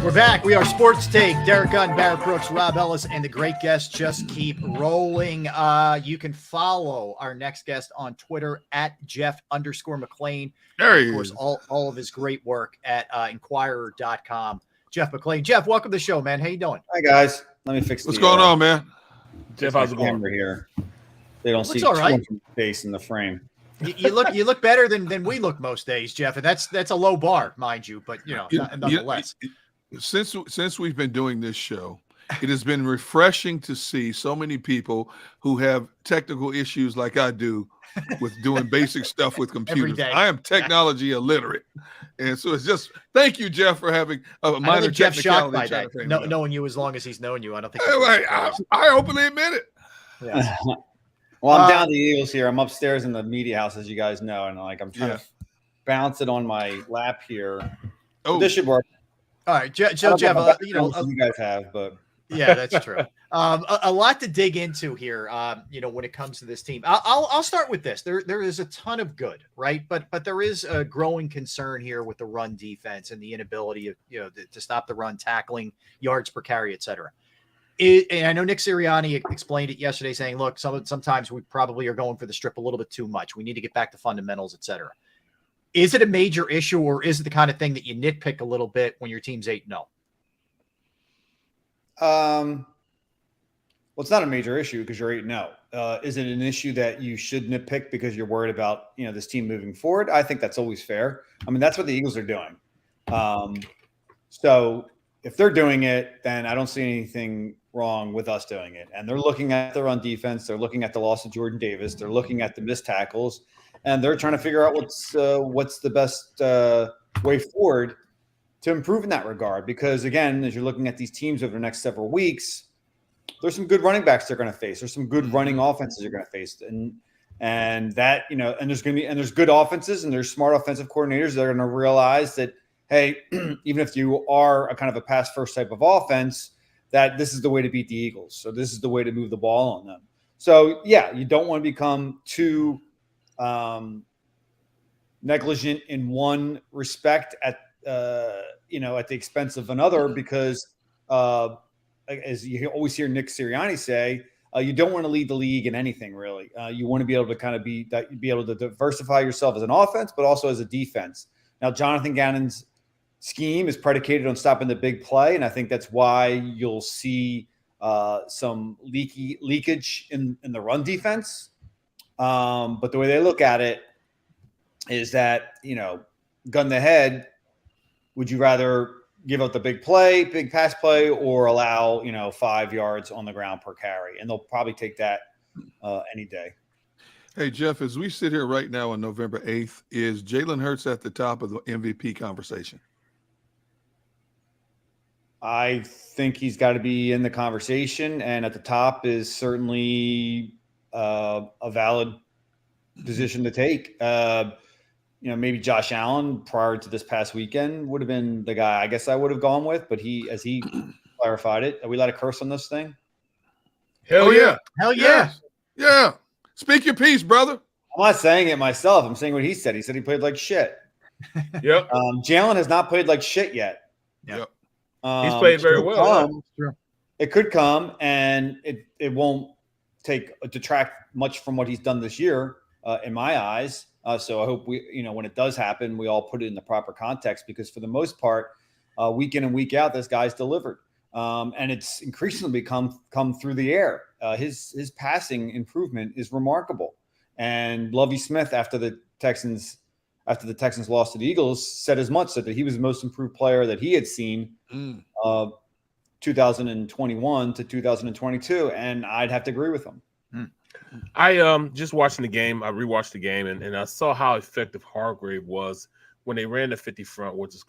We're back. We are Sports Take. Derek Gunn, Barrett Brooks, Rob Ellis, and the great guests just keep rolling. You can follow our next guest on Twitter at Jeff_McLane. There he of course, is. all of his great work at Inquirer.com. Jeff McLane. Jeff, welcome to the show, man. How you doing? Hi, guys. Let me fix What's going on, man? Jeff, how's it going? Here. They don't see all right. face in the frame. You look better than we look most days, Jeff, and that's a low bar, mind you, but nonetheless. Since we've been doing this show, it has been refreshing to see so many people who have technical issues like I do with doing basic stuff with computers. I am technology illiterate. And so it's just thank you, Jeff, for having a minor Jeff shocked by technicality. that. Knowing you as long as he's known you, I don't think I openly admit it. Yeah. Well, I'm down to the Eagles here. I'm upstairs in the media house, as you guys know, and I'm trying to bounce it on my lap here. Oh, this should work. All right, Jeff, you guys have, but yeah, that's true. A lot to dig into here, when it comes to this team. I'll start with this. There is a ton of good, right? But there is a growing concern here with the run defense and the inability of to stop the run, tackling, yards per carry, et cetera. And I know Nick Sirianni explained it yesterday, saying, look, sometimes we probably are going for the strip a little bit too much. We need to get back to fundamentals, et cetera. Is it a major issue, or is it the kind of thing that you nitpick a little bit when your team's 8-0? Well, it's not a major issue because you're 8-0. Is it an issue that you should nitpick because you're worried about this team moving forward? I think that's always fair. I mean, that's what the Eagles are doing. So if they're doing it, then I don't see anything wrong with us doing it. And they're looking at the run defense. They're looking at the loss of Jordan Davis. They're looking at the missed tackles. And they're trying to figure out what's the best way forward to improve in that regard. Because, again, as you're looking at these teams over the next several weeks, there's some good running backs they're going to face. There's some good running offenses you're going to face. And that, and there's good offenses and there's smart offensive coordinators that are going to realize that, hey, even if you are a kind of a pass-first type of offense, that this is the way to beat the Eagles. So this is the way to move the ball on them. So, yeah, you don't want to become too negligent in one respect at the expense of another, because as you always hear Nick Sirianni say, you don't want to lead the league in anything really. You want to be able to kind of be able to diversify yourself as an offense, but also as a defense. Now, Jonathan Gannon's scheme is predicated on stopping the big play, and I think that's why you'll see some leakage in the run defense. But the way they look at it is that, gun to head, would you rather give up the big pass play, or allow, 5 yards on the ground per carry? And they'll probably take that any day. Hey, Jeff, as we sit here right now on November 8th, is Jalen Hurts at the top of the MVP conversation? I think he's got to be in the conversation, and at the top is certainly a valid position to take. Maybe Josh Allen prior to this past weekend would have been the guy I guess I would have gone with, but as he clarified it, are we allowed to curse on this thing? Hell yeah. Hell yeah. Yeah. Speak your piece, brother. I'm not saying it myself. I'm saying what he said. He said he played like shit. Yep. Jalen has not played like shit yet. Yep. He's played very well. It could come, and it won't detract much from what he's done this year, in my eyes. So I hope when it does happen, we all put it in the proper context, because for the most part, week in and week out, this guy's delivered. And it's increasingly come through the air. His passing improvement is remarkable. And Lovie Smith, after the Texans lost to the Eagles, said as much, said that he was the most improved player that he had seen 2021 to 2022. And I'd have to agree with him. I just watching the game. I rewatched the game, and I saw how effective Hargrave was when they ran the 50 front, which is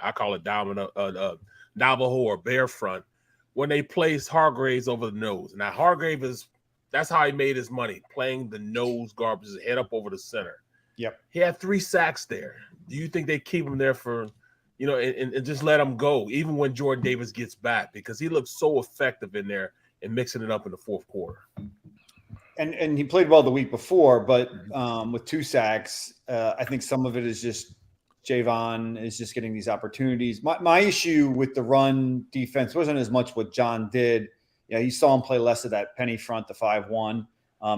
I call it Navajo or bear front, when they placed Hargraves over the nose. Now Hargrave that's how he made his money, playing the nose guard, his head up over the center. Yep. He had 3 sacks there. Do you think they keep him there for, and just let him go, even when Jordan Davis gets back, because he looked so effective in there and mixing it up in the fourth quarter? And he played well the week before, but with 2 sacks, I think some of it is just Javon is just getting these opportunities. My issue with the run defense wasn't as much what John did. Yeah, you saw him play less of that penny front, the 5-1,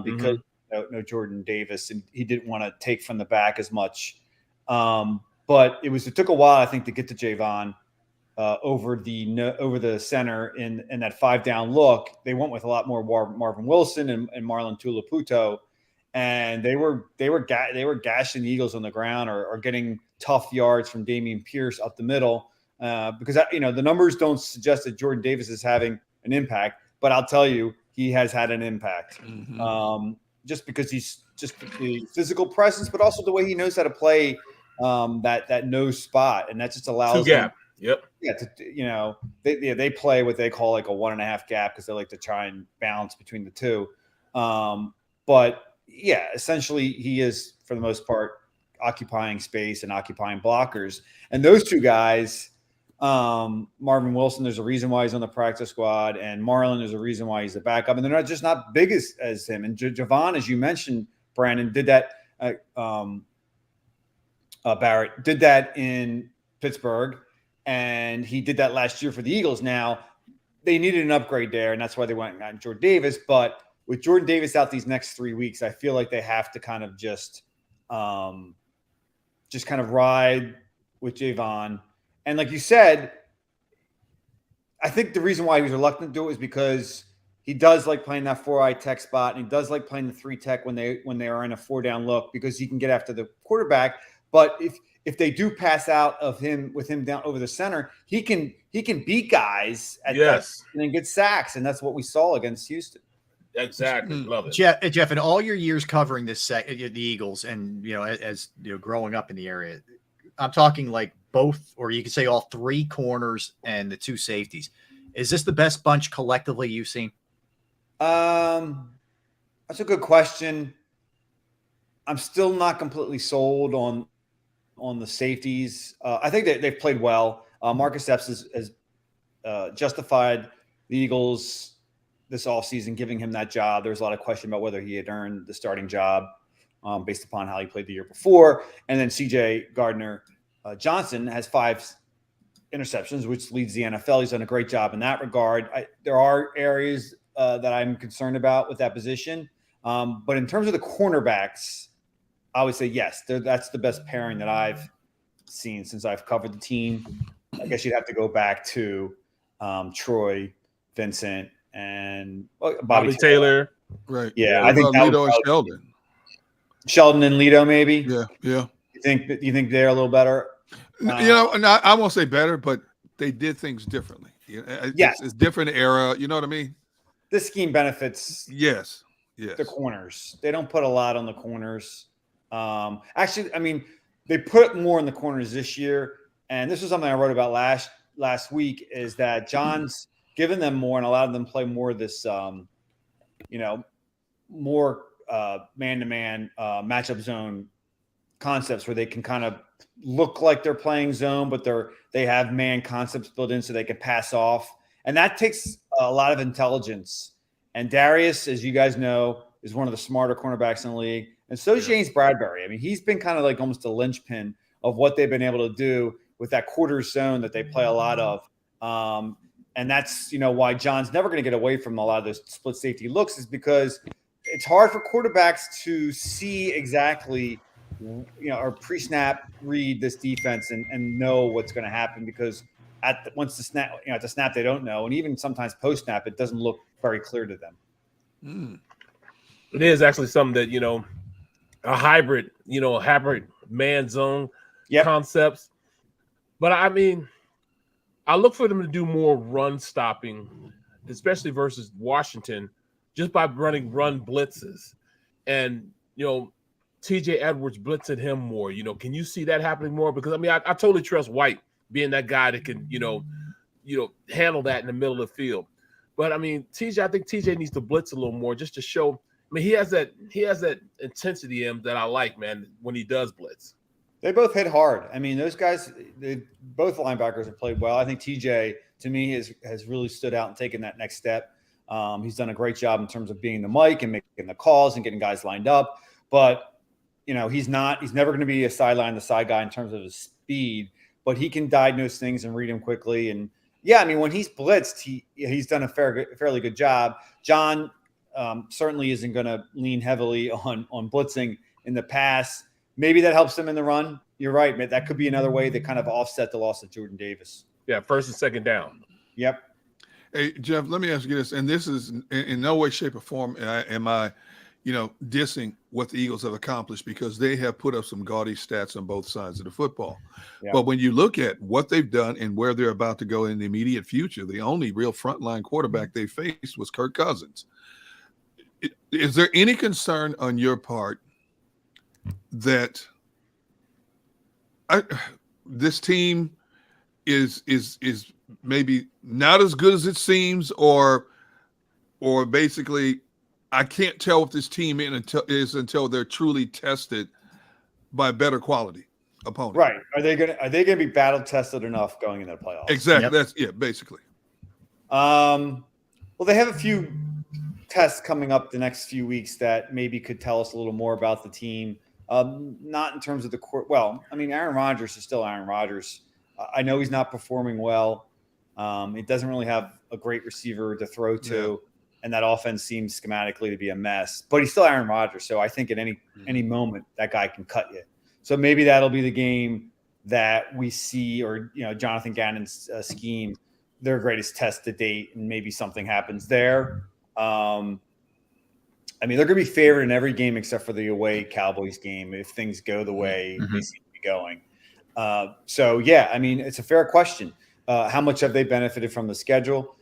because no Jordan Davis, and he didn't want to take from the back as much. But it took a while, I think, to get to Javon over the center in that 5-down look. They went with a lot more Marvin Wilson and Marlon Tuipulotu, and they were gashing the Eagles on the ground or getting tough yards from Dameon Pierce up the middle because the numbers don't suggest that Jordan Davis is having an impact, but I'll tell you, he has had an impact. Just because he's just the physical presence, but also the way he knows how to play that nose spot, and that just allows them. Yep. Yeah, they play what they call like a 1.5 gap because they like to try and balance between the two. But yeah, essentially he is for the most part occupying space and occupying blockers, and those two guys. Marvin Wilson, there's a reason why he's on the practice squad, and Marlon, there's a reason why he's the backup, and they're not big as him. And Javon, as you mentioned, Brandon, did that. Barrett did that in Pittsburgh, and he did that last year for the Eagles. Now they needed an upgrade there, and that's why they went and got Jordan Davis. But with Jordan Davis out these next 3 weeks, I feel like they have to kind of just kind of ride with Javon. And like you said, I think the reason why he was reluctant to do it is because he does like playing that 4-eye tech spot, and he does like playing the 3 tech when they are in a 4-down look because he can get after the quarterback. But if they do pass out of him with him down over the center, he can beat guys at that and then get sacks, and that's what we saw against Houston. Exactly, love it, Jeff. In all your years covering the Eagles, and as growing up in the area, I'm talking like both, or you could say all 3 corners and the 2 safeties. Is this the best bunch collectively you've seen? That's a good question. I'm still not completely sold on the safeties. I think that they've played well. Marcus Epps has justified the Eagles this offseason, giving him that job. There was a lot of question about whether he had earned the starting job based upon how he played the year before. And then CJ Gardner Johnson has 5 interceptions, which leads the NFL. He's done a great job in that regard. There are areas that I'm concerned about with that position. But in terms of the cornerbacks, I would say yes, that's the best pairing that I've seen since I've covered the team. I guess you'd have to go back to Troy, Vincent, and Bobby Taylor. Right. Yeah, I think Lito and Sheldon. Sheldon and Lito, maybe. Yeah. You think they're a little better? I won't say better, but they did things differently. Yes, it's different era. You know what I mean? This scheme benefits. Yes. The corners. They don't put a lot on the corners. Actually, I mean, they put more in the corners this year, and this was something I wrote about last week. Is that John's given them more and allowed them to play more of this, more man-to-man matchup zone concepts where they can kind of look like they're playing zone, but they have man concepts built in so they can pass off. And that takes a lot of intelligence. And Darius, as you guys know, is one of the smarter cornerbacks in the league. And so is James Bradbury. I mean, he's been kind of like almost a linchpin of what they've been able to do with that quarter zone that they play a lot of. And that's, why John's never going to get away from a lot of those split safety looks, is because it's hard for quarterbacks to see exactly, or pre-snap read this defense and know what's going to happen, because once the snap, at the snap, they don't know. And even sometimes post-snap, it doesn't look very clear to them. It is actually something that, a hybrid man zone concepts. But I mean, I look for them to do more run stopping, especially versus Washington, just by running run blitzes. And, TJ Edwards blitzing him more. Can you see that happening more? Because, I mean, I totally trust White being that guy that can, handle that in the middle of the field. But, I mean, I think TJ needs to blitz a little more just to show. I mean, he has that intensity in him that I like, man, when he does blitz. They both hit hard. I mean, those guys, both linebackers have played well. I think TJ, to me, has really stood out and taken that next step. He's done a great job in terms of being the mic and making the calls and getting guys lined up. But, he's never going to be a sideline to side guy in terms of his speed, but he can diagnose things and read them quickly. And yeah, I mean, when he's blitzed, he's done a fairly good job. John certainly isn't going to lean heavily on blitzing in the pass. Maybe that helps them in the run. You're right, man. That could be another way to kind of offset the loss of Jordan Davis. Yeah, first and second down. Yep. Hey, Jeff, let me ask you this, and this is in no way, shape, or form am I dissing what the Eagles have accomplished, because they have put up some gaudy stats on both sides of the football. Yeah. But when you look at what they've done and where they're about to go in the immediate future, the only real frontline quarterback they faced was Kirk Cousins. Is there any concern on your part that this team is maybe not as good as it seems, or basically I can't tell what this team is until they're truly tested by better quality opponent? Right. Are they gonna be battle tested enough going into the playoffs? Exactly. Yep. Basically. Well, they have a few tests coming up the next few weeks that maybe could tell us a little more about the team. Not in terms of the court. Well, I mean, Aaron Rodgers is still Aaron Rodgers. I know he's not performing well. It doesn't really have a great receiver to throw to, and that offense seems schematically to be a mess. But he's still Aaron Rodgers, so I think at any moment that guy can cut you. So maybe that'll be the game that we see, or Jonathan Gannon's scheme, their greatest test to date, and maybe something happens there. I mean, they're going to be favored in every game except for the away Cowboys game if things go the way they seem to be going. So, yeah, I mean, it's a fair question. How much have they benefited from the schedule?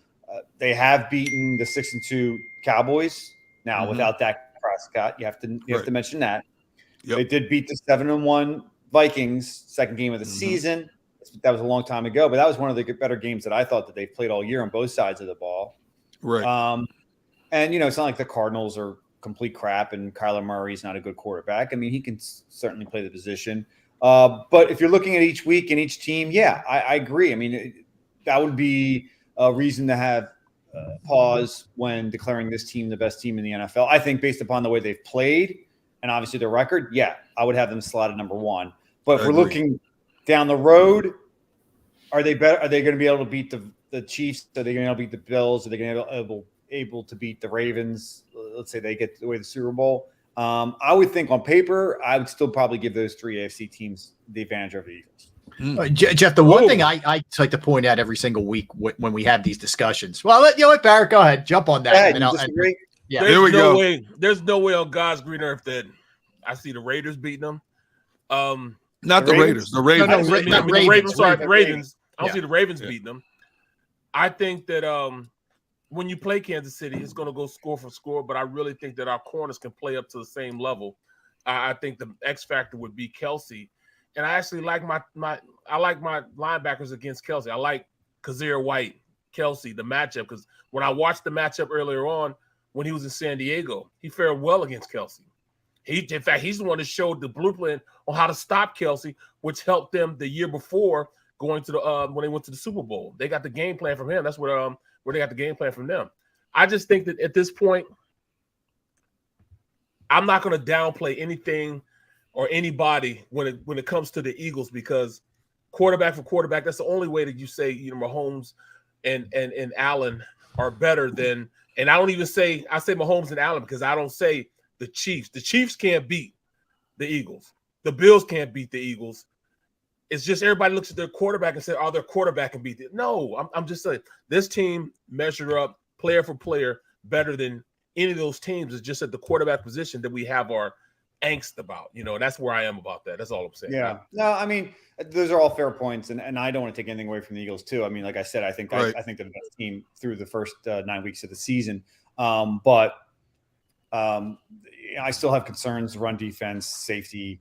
They have beaten the 6-2 Cowboys. Now, without Dak Prescott, you have to mention that. Yep. They did beat the 7-1 Vikings, second game of the season. That was a long time ago, but that was one of the better games that I thought that they've played all year on both sides of the ball. Right. And, it's not like the Cardinals are complete crap and Kyler Murray's not a good quarterback. I mean, he can certainly play the position. But if you're looking at each week and each team, I agree. I mean, that would be a reason to have pause when declaring this team the best team in the NFL. I think based upon the way they've played and obviously their record, I would have them slotted number one. But if we're looking down the road, are they better? Are they going to be able to beat the Chiefs? Are they going to be able to beat the Bills? Are they going to be able to beat the Ravens? Let's say they get away the Super Bowl. I would think on paper, I would still probably give those three AFC teams the advantage over the Eagles. Jeff, the one thing I like to point out every single week when we have these discussions. Well, what, Barrett, go ahead, jump on that. Here we go. There's no way on God's green earth that I see the Raiders beating them. Not the Raiders. The Ravens. The Ravens. Sorry, the Ravens. I don't see the Ravens beating them. I think that when you play Kansas City, it's going to go score for score, but I really think that our corners can play up to the same level. I think the X factor would be Kelsey, and I actually like my linebackers against Kelsey. I like Kazir White, Kelsey, the matchup, because when I watched the matchup earlier on when he was in San Diego, he fared well against Kelsey. In fact, he's the one that showed the blueprint on how to stop Kelsey, which helped them the year before going to the when they went to the Super Bowl. They got the game plan from him. That's where they got the game plan from them. I just think that at this point, I'm not going to downplay anything or anybody when it comes to the Eagles, because quarterback for quarterback, that's the only way that you say Mahomes and Allen are better than. And I don't even say Mahomes and Allen, because I don't say the Chiefs. The Chiefs can't beat the Eagles. The Bills can't beat the Eagles. It's just everybody looks at their quarterback and says, "Oh, their quarterback can beat it." No, I'm just saying this team measure up player for player better than any of those teams. It's just at the quarterback position that we have our angst about. That's where I am about that. That's all I'm saying. Yeah. No, I mean, those are all fair points, and I don't want to take anything away from the Eagles too. I mean, like I said, I think I think they're the best team through the first 9 weeks of the season. But I still have concerns: run defense, safety.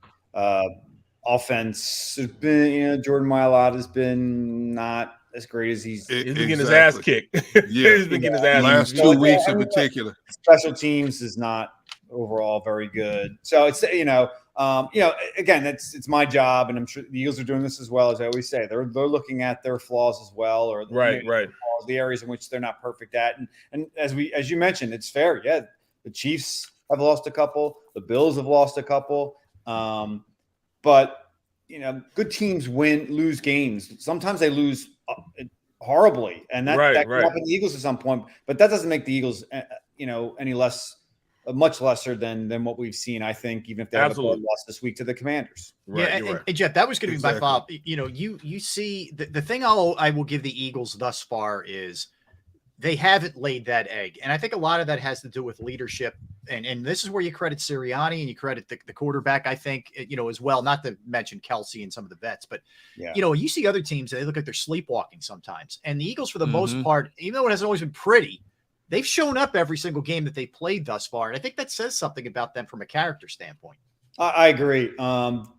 Offense has been, Jordan Mailata has been not as great as he's been getting his ass kicked. He's been getting his ass last 2 weeks in particular. Special teams is not overall very good. So it's again, it's my job, and I'm sure the Eagles are doing this as well. As I always say, they're looking at their flaws as well, or the areas in which they're not perfect at. And as you mentioned, it's fair. Yeah, the Chiefs have lost a couple. The Bills have lost a couple. But good teams lose games. Sometimes they lose horribly, and that can happen to the Eagles at some point. But that doesn't make the Eagles, any less, much lesser than what we've seen. I think, even if they have a bad loss this week to the Commanders. And Jeff, that was going to be my follow-up. You see the thing I will give the Eagles thus far is they haven't laid that egg. And I think a lot of that has to do with leadership. And this is where you credit Sirianni and you credit the quarterback, I think, as well, not to mention Kelsey and some of the vets. But, you see other teams, they look like they're sleepwalking sometimes. And the Eagles, for the most part, even though it hasn't always been pretty, they've shown up every single game that they played thus far. And I think that says something about them from a character standpoint. I agree.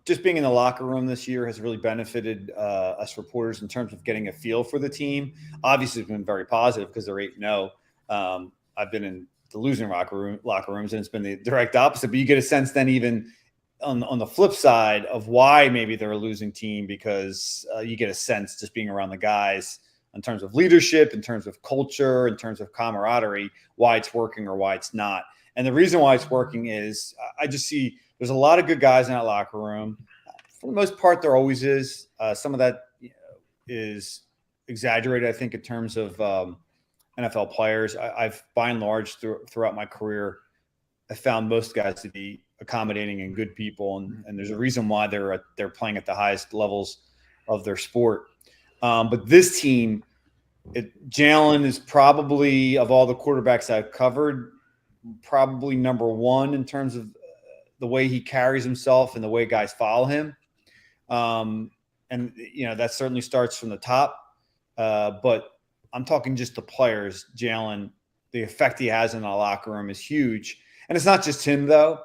Just being in the locker room this year has really benefited us reporters in terms of getting a feel for the team. Obviously, it's been very positive because they're 8-0. I've been in the losing locker rooms, and it's been the direct opposite. But you get a sense then, even on the flip side, of why maybe they're a losing team, because you get a sense just being around the guys in terms of leadership, in terms of culture, in terms of camaraderie, why it's working or why it's not. And the reason why it's working is I just see there's a lot of good guys in that locker room. For the most part, there always is. Some of that is exaggerated, I think, in terms of NFL players. I've, by and large, throughout my career, I found most guys to be accommodating and good people, and there's a reason why they're playing at the highest levels of their sport. But this team, Jalen is probably, of all the quarterbacks I've covered, probably number one in terms of the way he carries himself and the way guys follow him. And that certainly starts from the top. But I'm talking just the players. Jalen, the effect he has in the locker room is huge. And it's not just him, though.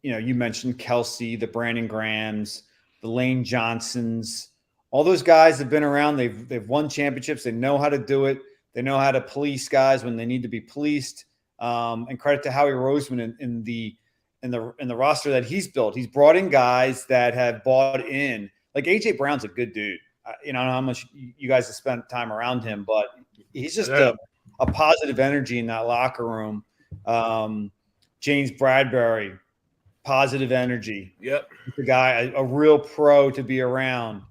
You mentioned Kelsey, the Brandon Grahams, the Lane Johnsons. All those guys have been around. They've won championships. They know how to do it. They know how to police guys when they need to be policed. And credit to Howie Roseman in the roster that he's built. He's brought in guys that have bought in. Like AJ Brown's a good dude. I don't know how much you guys have spent time around him, but he's just a positive energy in that locker room. James Bradbury, positive energy. Yep, the guy, a real pro to be around.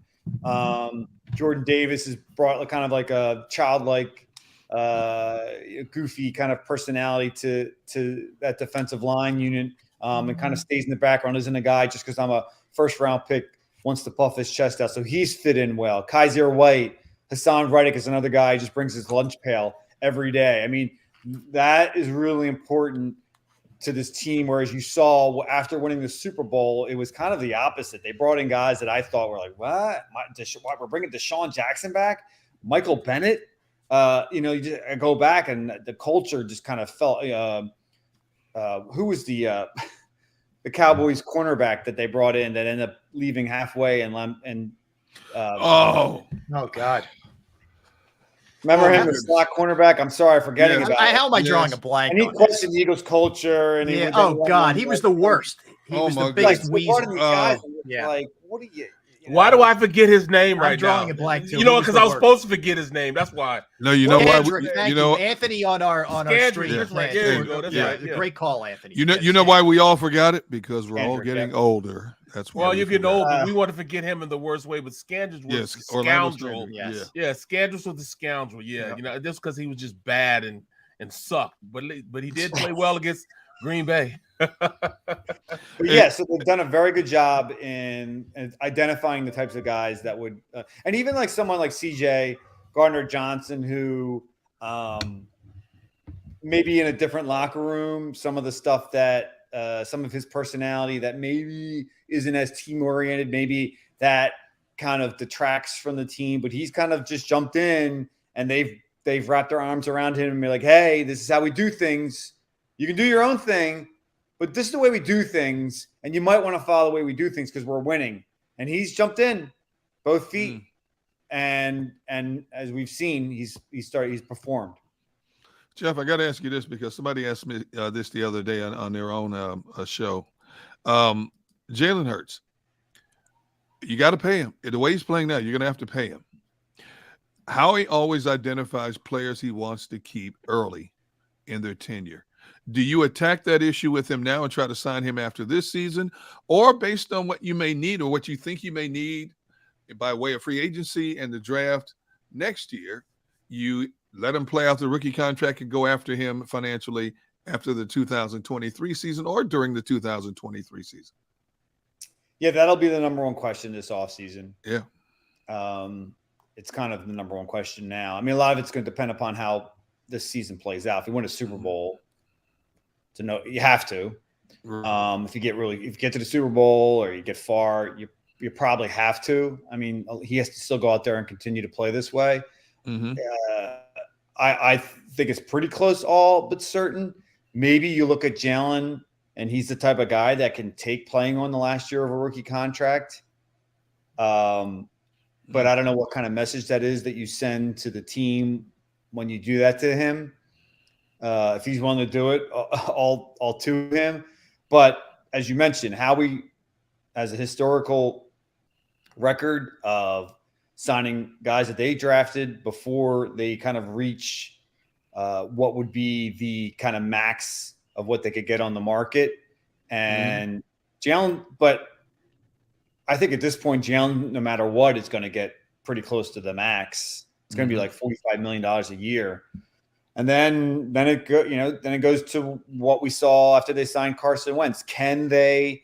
Jordan Davis has brought kind of like a childlike, goofy kind of personality to that defensive line unit, and kind of stays in the background. Isn't a guy just because I'm a first round pick wants to puff his chest out. So he's fit in well. Kaiser White, Hassan Reddick is another guy who just brings his lunch pail every day. I mean, that is really important to this team. Whereas you saw after winning the Super Bowl, it was kind of the opposite. They brought in guys that I thought were like, what? We're bringing Deshaun Jackson back? Michael Bennett? You just go back and the culture just kind of felt. Who was the Cowboys cornerback that they brought in that ended up leaving halfway oh God. Remember him, the slot cornerback? I'm sorry, forgetting about it. How am I drawing a blank? And he questioned the Eagles culture. And he was the worst. He was the biggest weasel. Like, what are you? Why do I forget his name right now? I'm drawing a blank too. Because I was supposed to forget his name. That's why. No, you know why? Anthony on our stream. That's right. There you go. That's right. Yeah. Great call, Anthony. You know why we all forgot it? Because we're all getting older. That's why. Well, you're getting old, but we want to forget him in the worst way. But Scandrels was a scoundrel. Scandrels was a scoundrel. Yeah. Just because he was just bad and sucked, but he did play well against Green Bay. So they've done a very good job in identifying the types of guys that would, and even like someone like CJ Gardner-Johnson, who maybe in a different locker room, some of the stuff that some of his personality that maybe isn't as team oriented, maybe that kind of detracts from the team, but he's kind of just jumped in and they've wrapped their arms around him and be like, hey, this is how we do things. You can do your own thing, but this is the way we do things, and you might want to follow the way we do things because we're winning. And he's jumped in, both feet, and as we've seen, he's performed. Jeff, I got to ask you this because somebody asked me this the other day on their own show. Jalen Hurts, you got to pay him. The way he's playing now, you're going to have to pay him. Howie always identifies players he wants to keep early in their tenure. Do you attack that issue with him now and try to sign him after this season, or based on what you may need or what you think you may need by way of free agency and the draft next year, you let him play out the rookie contract and go after him financially after the 2023 season or during the 2023 season? Yeah, that'll be the number one question this offseason. Yeah. It's kind of the number one question now. I mean, a lot of it's going to depend upon how this season plays out. If you win a Super Bowl, you have to. If you get to the Super Bowl or you get far, you probably have to. I mean, he has to still go out there and continue to play this way. I think it's pretty close, all but certain. Maybe you look at Jalen, and he's the type of guy that can take playing on the last year of a rookie contract. But I don't know what kind of message that is that you send to the team when you do that to him. If he's willing to do it, all to him. But as you mentioned, Howie has a historical record of signing guys that they drafted before they kind of reach what would be the kind of max of what they could get on the market. And Jalen, but I think at this point, Jalen, no matter what, is going to get pretty close to the max. It's going to be like $45 million a year. And then it goes to what we saw after they signed Carson Wentz. Can they,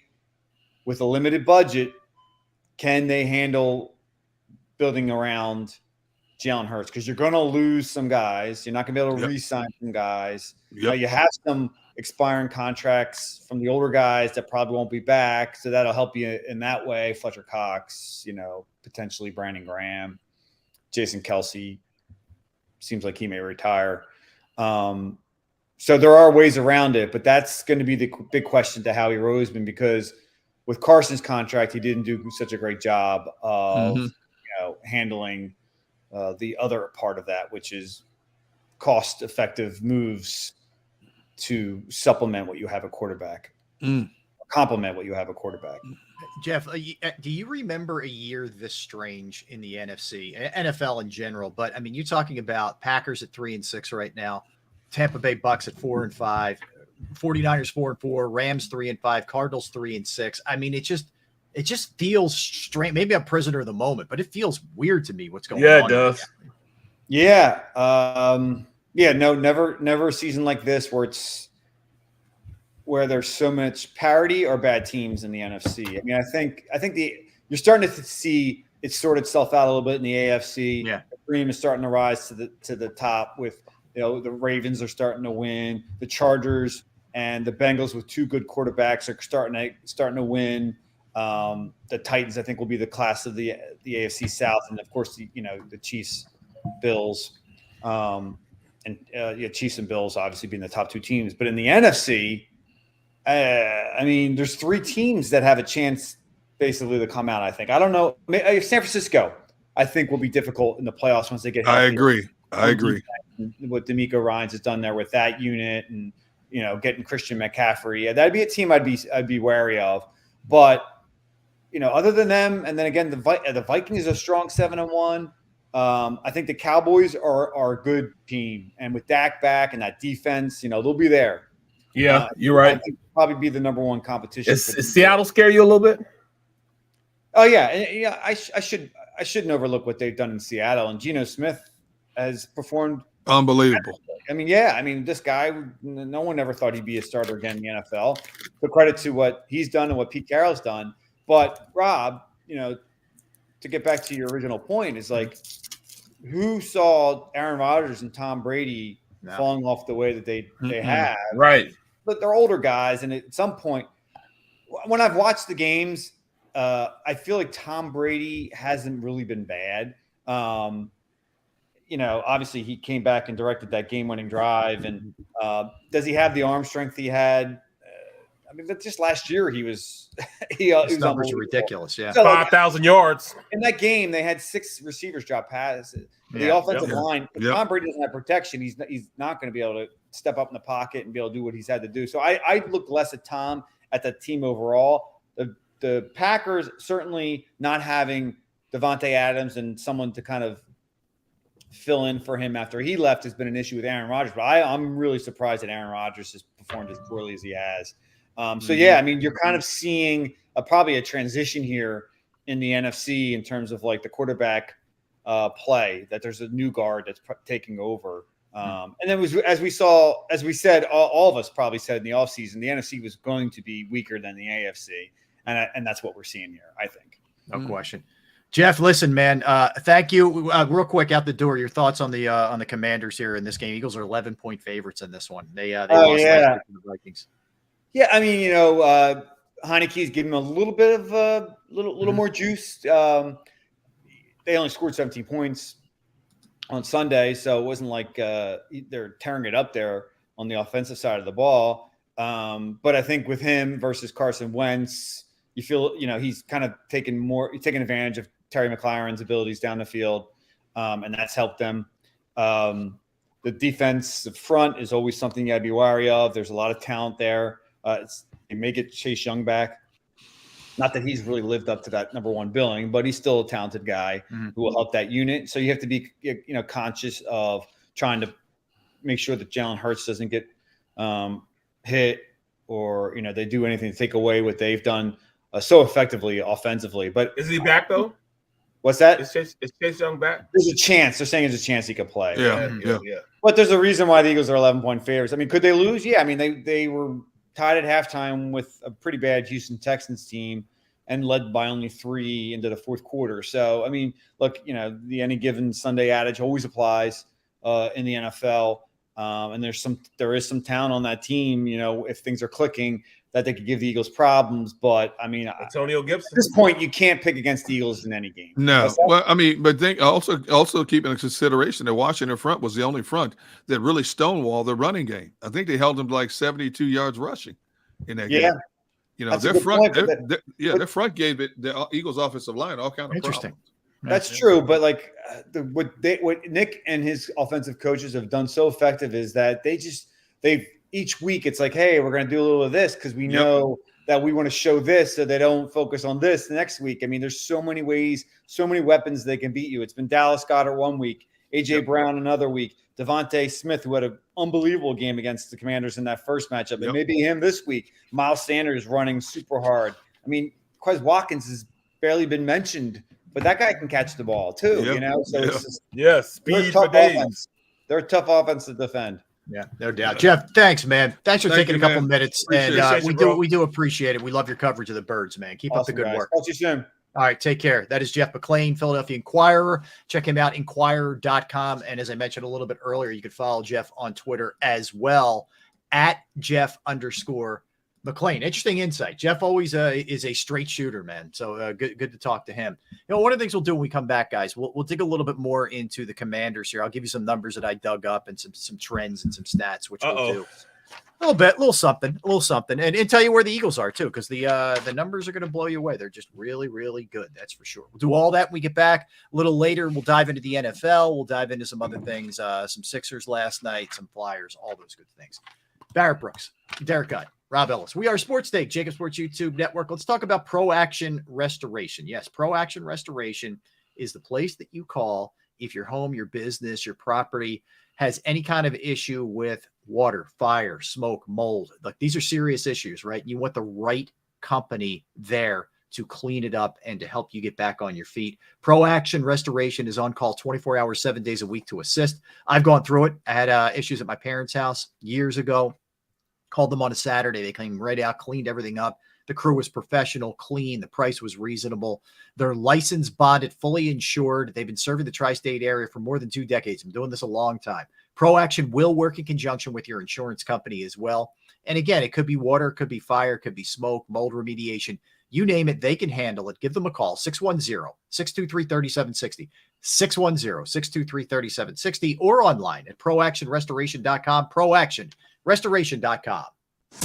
with a limited budget, can they handle building around Jalen Hurts? Because you're going to lose some guys. You're not going to be able to re-sign some guys. You have some expiring contracts from the older guys that probably won't be back. So that'll help you in that way. Fletcher Cox, potentially Brandon Graham, Jason Kelce. Seems like he may retire. So there are ways around it, but that's going to be the big question to Howie Roseman, because with Carson's contract, he didn't do such a great job of handling the other part of that, which is cost-effective moves to supplement what you have at quarterback, complement what you have at quarterback. Jeff, do you remember a year this strange in the NFL in general? But I mean, you're talking about Packers at 3-6 right now, Tampa Bay Bucks at 4-5, 49ers 4-4, Rams 3-5, Cardinals 3-6. I mean, it just feels strange. Maybe I'm prisoner of the moment, but it feels weird to me what's going on. Yeah, it does. Yeah. No, never a season like this where there's so much parity or bad teams in the NFC. I mean, I think you're starting to see it sort itself out a little bit in the AFC. Yeah. The dream is starting to rise to the top with, the Ravens are starting to win. The Chargers and the Bengals with two good quarterbacks are starting to win. The Titans, I think, will be the class of the AFC South, and of course, the Chiefs, Bills, Chiefs and Bills obviously being the top two teams. But in the NFC, I mean, there's three teams that have a chance basically to come out. I think. I don't know. San Francisco, I think, will be difficult in the playoffs once they get healthy. I agree. What D'Amico Ryans has done there with that unit, and getting Christian McCaffrey, that'd be a team I'd be wary of. But other than them, and then again, the Vikings are strong 7-1. I think the Cowboys are a good team, and with Dak back and that defense, they'll be there. Yeah, you're right. I think probably be the number one competition. Is Seattle scare you a little bit? Oh yeah. I shouldn't overlook what they've done in Seattle, and Geno Smith has performed unbelievable. I mean, this guy, no one ever thought he'd be a starter again in the NFL. The credit to what he's done and what Pete Carroll's done. But Rob, to get back to your original point, is like, who saw Aaron Rodgers and Tom Brady falling off the way that they have? Right. But they're older guys, and at some point, when I've watched the games, I feel like Tom Brady hasn't really been bad. Obviously he came back and directed that game-winning drive, and does he have the arm strength he had? I mean, just last year his numbers are ridiculous. Yeah, so 5,000 yards in that game. They had 6 receivers drop passes. The offensive line. If Tom Brady doesn't have protection, he's not going to be able to step up in the pocket and be able to do what he's had to do. So I look less at Tom, at the team overall. The Packers certainly not having Devonta Adams and someone to kind of fill in for him after he left has been an issue with Aaron Rodgers. But I'm really surprised that Aaron Rodgers has performed as poorly as he has. So, yeah, I mean, you're kind of seeing probably a transition here in the NFC in terms of like the quarterback play, that there's a new guard that's taking over. And then as we said, all of us probably said in the offseason, the NFC was going to be weaker than the AFC. And that's what we're seeing here, I think. No question. Jeff, listen, man, thank you. Real quick out the door, your thoughts on the Commanders here in this game. Eagles are 11-point favorites in this one. They lost last week to the Vikings. Yeah, I mean, Heineke's giving them a little bit of a little more juice. They only scored 17 points on Sunday, so it wasn't like they're tearing it up there on the offensive side of the ball. But I think with him versus Carson Wentz, you feel he's kind of taking advantage of Terry McLaurin's abilities down the field, and that's helped them. The defensive front is always something you got to be wary of. There's a lot of talent there. They may get Chase Young back. Not that he's really lived up to that number one billing, but he's still a talented guy who will help that unit. So you have to be, conscious of trying to make sure that Jalen Hurts doesn't get hit or, they do anything to take away what they've done so effectively offensively. But is he back though? What's that? Is Chase Young back? There's a chance. They're saying there's a chance he could play. Yeah. But there's a reason why the Eagles are 11-point favorites. I mean, could they lose? Yeah. I mean, they were tied at halftime with a pretty bad Houston Texans team and led by only 3 into the fourth quarter. So, I mean, look, the any given Sunday adage always applies in the NFL. And there is some talent on that team, if things are clicking, that they could give the Eagles problems. But, I mean, Antonio Gibson. At this point, you can't pick against the Eagles in any game. No. Well, I mean, but think also keep in consideration that Washington front was the only front that really stonewalled the running game. I think they held them to like 72 yards rushing in that game. Their front, their front gave the Eagles' offensive line all kind of interesting. problems. That's true, but like what Nick and his offensive coaches have done so effective is that they've each week it's like, hey, we're going to do a little of this because we know that we want to show this, so they don't focus on this the next week. I mean, there's so many ways, so many weapons they can beat you. It's been Dallas Goedert one week, AJ Brown another week, Devonta Smith, who had an unbelievable game against the Commanders in that first matchup, and maybe him this week. Miles Sanders running super hard. I mean, Quez Watkins has barely been mentioned, but that guy can catch the ball too. So it's just, speed for days. Offense. They're a tough offense to defend. Yeah, no doubt. Jeff, thanks, man. Thanks for taking a couple minutes, and we do appreciate it. We love your coverage of the Birds, man. Keep up the good work. Talk to you soon. All right, take care. That is Jeff McLane, Philadelphia Inquirer. Check him out, inquirer.com. And as I mentioned a little bit earlier, you can follow Jeff on Twitter as well, at Jeff_McLane. Interesting insight. Jeff always is a straight shooter, man. So good to talk to him. One of the things we'll do when we come back, guys, we'll dig a little bit more into the Commanders here. I'll give you some numbers that I dug up and some trends and some stats, which we'll do. A little bit, a little something, and tell you where the Eagles are too, because the numbers are going to blow you away. They're just really, really good. That's for sure. We'll do all that when we get back. A little later, we'll dive into the NFL. We'll dive into some other things, some Sixers last night, some Flyers, all those good things. Barrett Brooks, Derek Guy, Rob Ellis. We are Sports Take, JAKIB Sports YouTube Network. Let's talk about Pro Action Restoration. Yes, Pro Action Restoration is the place that you call if your home, your business, your property has any kind of issue with water, fire, smoke, mold. Like, these are serious issues, right? You want the right company there to clean it up and to help you get back on your feet. Pro Action Restoration is on call 24 hours, 7 days a week to assist. I've gone through it. I had issues at my parents' house years ago. Called them on a Saturday. They came right out, cleaned everything up. The crew was professional, clean. The price was reasonable. They're licensed, bonded, fully insured. They've been serving the tri-state area for more than 2 decades. I'm doing this a long time. Pro Action will work in conjunction with your insurance company as well. And again, it could be water, it could be fire, it could be smoke, mold remediation. You name it, they can handle it. Give them a call, 610-623-3760, 610-623-3760, or online at proactionrestoration.com, proactionrestoration.com.